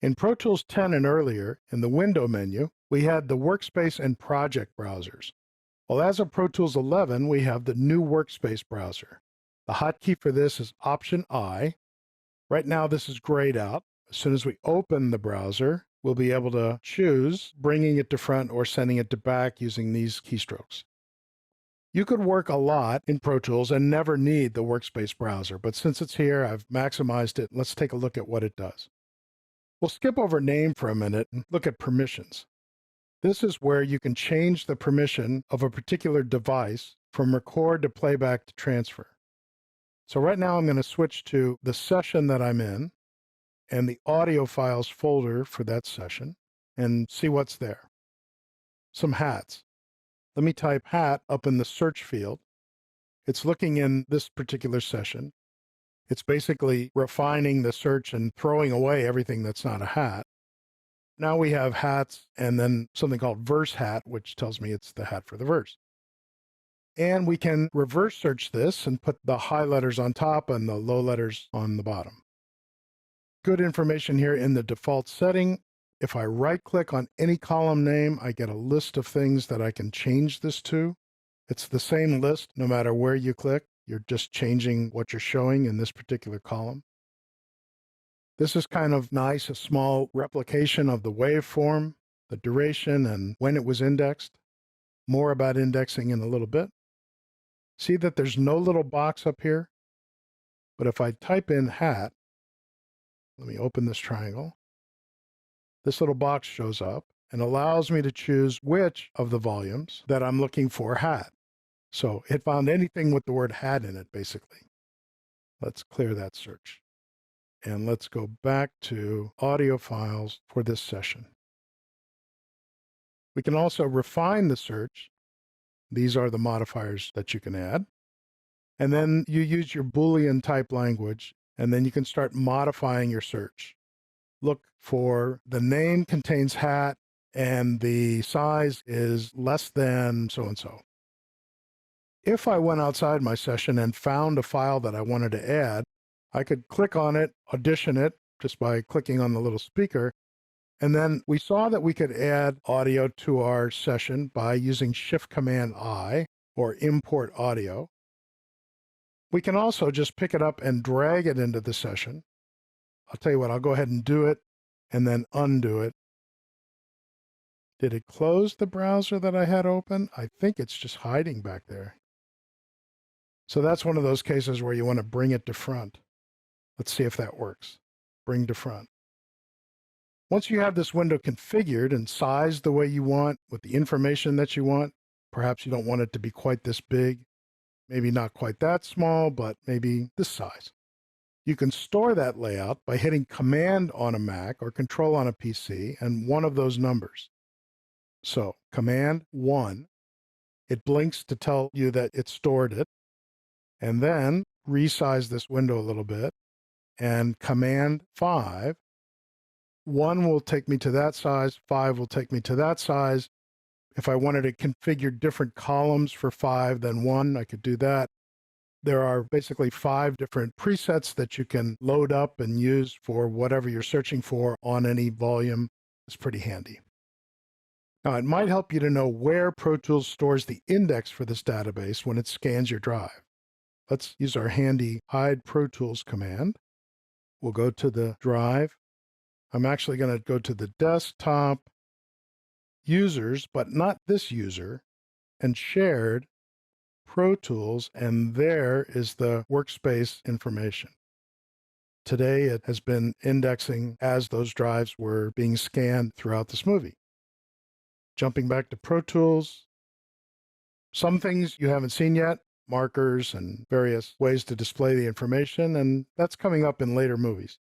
In Pro Tools 10 and earlier, in the Window menu, we had the Workspace and Project browsers. Well, as of Pro Tools 11, we have the new Workspace browser. The hotkey for this is Option I. Right now, this is grayed out. As soon as we open the browser, we'll be able to choose bringing it to front or sending it to back using these keystrokes. You could work a lot in Pro Tools and never need the Workspace browser, but since it's here, I've maximized it. Let's take a look at what it does. We'll skip over name for a minute and look at permissions. This is where you can change the permission of a particular device from record to playback to transfer. So right now I'm going to switch to the session that I'm in and the audio files folder for that session and see what's there. Some hats. Let me type hat up in the search field. It's looking in this particular session. It's basically refining the search and throwing away everything that's not a hat. Now we have hats and then something called verse hat, which tells me it's the hat for the verse. And we can reverse search this and put the high letters on top and the low letters on the bottom. Good information here in the default setting. If I right-click on any column name, I get a list of things that I can change this to. It's the same list no matter where you click. You're just changing what you're showing in this particular column. This is kind of nice, a small replication of the waveform, the duration, and when it was indexed. More about indexing in a little bit. See that there's no little box up here? But if I type in hat, let me open this triangle. This little box shows up and allows me to choose which of the volumes that I'm looking for hat. So it found anything with the word hat in it, basically. Let's clear that search. And let's go back to audio files for this session. We can also refine the search. These are the modifiers that you can add. And then you use your Boolean type language, and then you can start modifying your search. Look for the name contains hat, and the size is less than so-and-so. If I went outside my session and found a file that I wanted to add, I could click on it, audition it, just by clicking on the little speaker. And then we saw that we could add audio to our session by using Shift-Command-I, or import audio. We can also just pick it up and drag it into the session. I'll tell you what, I'll go ahead and do it, and then undo it. Did it close the browser that I had open? I think it's just hiding back there. So that's one of those cases where you want to bring it to front. Let's see if that works. Bring to front. Once you have this window configured and sized the way you want with the information that you want, perhaps you don't want it to be quite this big, maybe not quite that small, but maybe this size. You can store that layout by hitting Command on a Mac or Control on a PC and one of those numbers. So Command 1, it blinks to tell you that it stored it, and then resize this window a little bit, and Command 5, 1 will take me to that size, 5 will take me to that size. If I wanted to configure different columns for 5 than 1, I could do that. There are basically 5 different presets that you can load up and use for whatever you're searching for on any volume. It's pretty handy. Now, it might help you to know where Pro Tools stores the index for this database when it scans your drive. Let's use our handy hide Pro Tools command. We'll go to the drive. I'm actually going to go to the desktop, users, but not this user, and shared Pro Tools, and there is the workspace information. Today, it has been indexing as those drives were being scanned throughout this movie. Jumping back to Pro Tools, some things you haven't seen yet, markers and various ways to display the information, and that's coming up in later movies.